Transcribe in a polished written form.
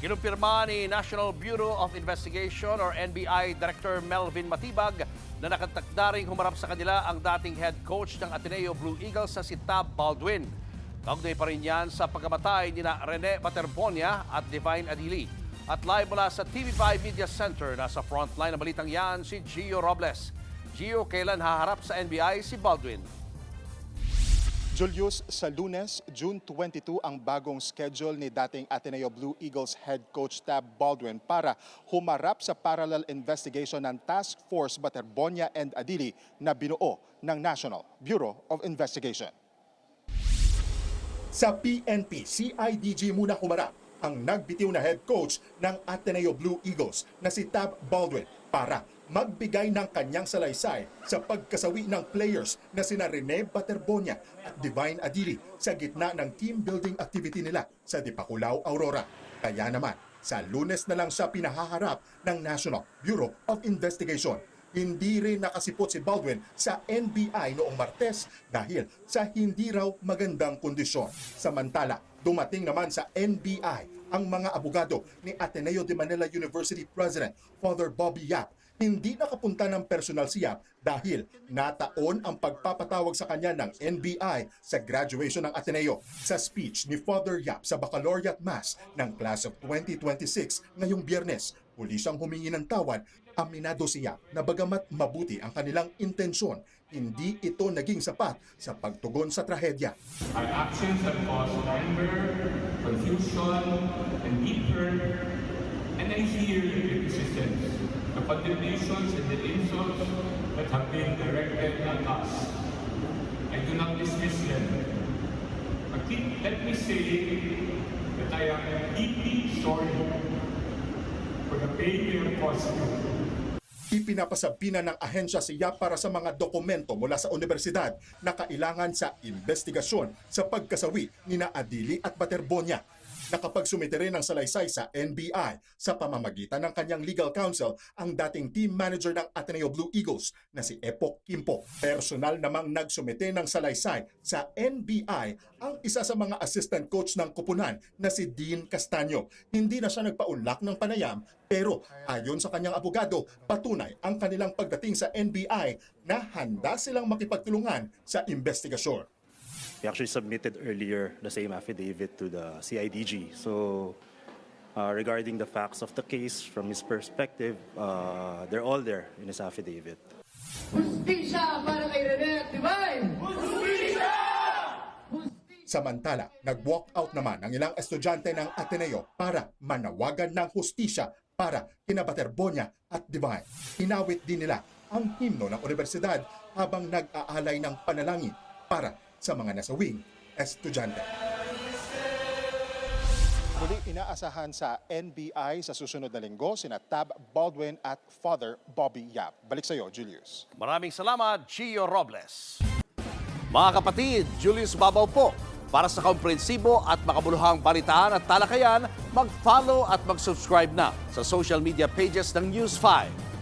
Kinumpirma ni National Bureau of Investigation or NBI Director Melvin Matibag na nakatakda ring humarap sa kanila ang dating head coach ng Ateneo Blue Eagles na si Tab Baldwin. Kaugnay pa rin yan sa pagkamatay ni Rene Baterbonia at Divine Adili. At live mula sa TV5 Media Center, nasa frontline ng balitang yan si Gio Robles. Gio, kailan haharap sa NBI si Baldwin? Julius, sa Lunes, June 22 ang bagong schedule ni dating Ateneo Blue Eagles head coach Tab Baldwin para humarap sa parallel investigation ng Task Force Baterbonia and Adili na binuo ng National Bureau of Investigation. Sa PNP, CIDG muna humarap ang nagbitiw na head coach ng Ateneo Blue Eagles na si Tab Baldwin para magbigay ng kanyang salaysay sa pagkasawi ng players na sina Rene Baterbonia at Divine Adili sa gitna ng team building activity nila sa Dipakulaw, Aurora. Kaya naman, sa Lunes na lang siya pinahaharap ng National Bureau of Investigation. Hindi rin nakasipot si Baldwin sa NBI noong Martes dahil sa hindi raw magandang kondisyon. Samantala, dumating naman sa NBI ang mga abogado ni Ateneo de Manila University President Father Bobby Yap. Hindi nakapunta ng personal si Yap dahil nataon ang pagpapatawag sa kanya ng NBI sa graduation ng Ateneo. Sa speech ni Father Yap sa Baccalaureate Mass ng Class of 2026 ngayong Biyernes, muli siyang humingi ng tawad. Aminado siya na bagamat mabuti ang kanilang intensyon, hindi ito naging sapat sa pagtugon sa trahedya. Our actions have caused anger, confusion, and deep hurt, and I hear the criticisms, the condemnations, and the insults that have been directed at us. I do not dismiss them. But let me say that I am deeply sorry for the pain they have caused me. Ipinapasabi na ng ahensya si Yap para sa mga dokumento mula sa universidad na kailangan sa investigasyon sa pagkasawi ni na Adili at Baterbonia. Nakapagsumite rin ng salaysay sa NBI sa pamamagitan ng kanyang legal counsel ang dating team manager ng Ateneo Blue Eagles na si Epok Kimpo. Personal namang nagsumite ng salaysay sa NBI ang isa sa mga assistant coach ng kupunan na si Dean Castaño. Hindi na siya nagpaunlak ng panayam pero ayon sa kanyang abogado, patunay ang kanilang pagdating sa NBI na handa silang makipagtulungan sa investigasyon. We actually submitted earlier the same affidavit to the CIDG. So regarding the facts of the case, from his perspective, they're all there in his affidavit. Hustisya para kay Rene at Divine! Hustisya! Samantala, nag-walk out naman ang ilang estudyante ng Ateneo para manawagan ng hustisya para kina Baterbonia at Divine. Hinawit din nila ang himno ng universidad habang nag-aalay ng panalangin para sa mga nasawing estudyante. Muli inaasahan sa NBI sa susunod na linggo sina Tab Baldwin at Father Bobby Yap. Balik sa iyo, Julius. Maraming salamat, Gio Robles. Mga kapatid, Julius Babaw po. Para sa komprehensibo at makabuluhang balitaan at talakayan, mag-follow at mag-subscribe na sa social media pages ng News 5.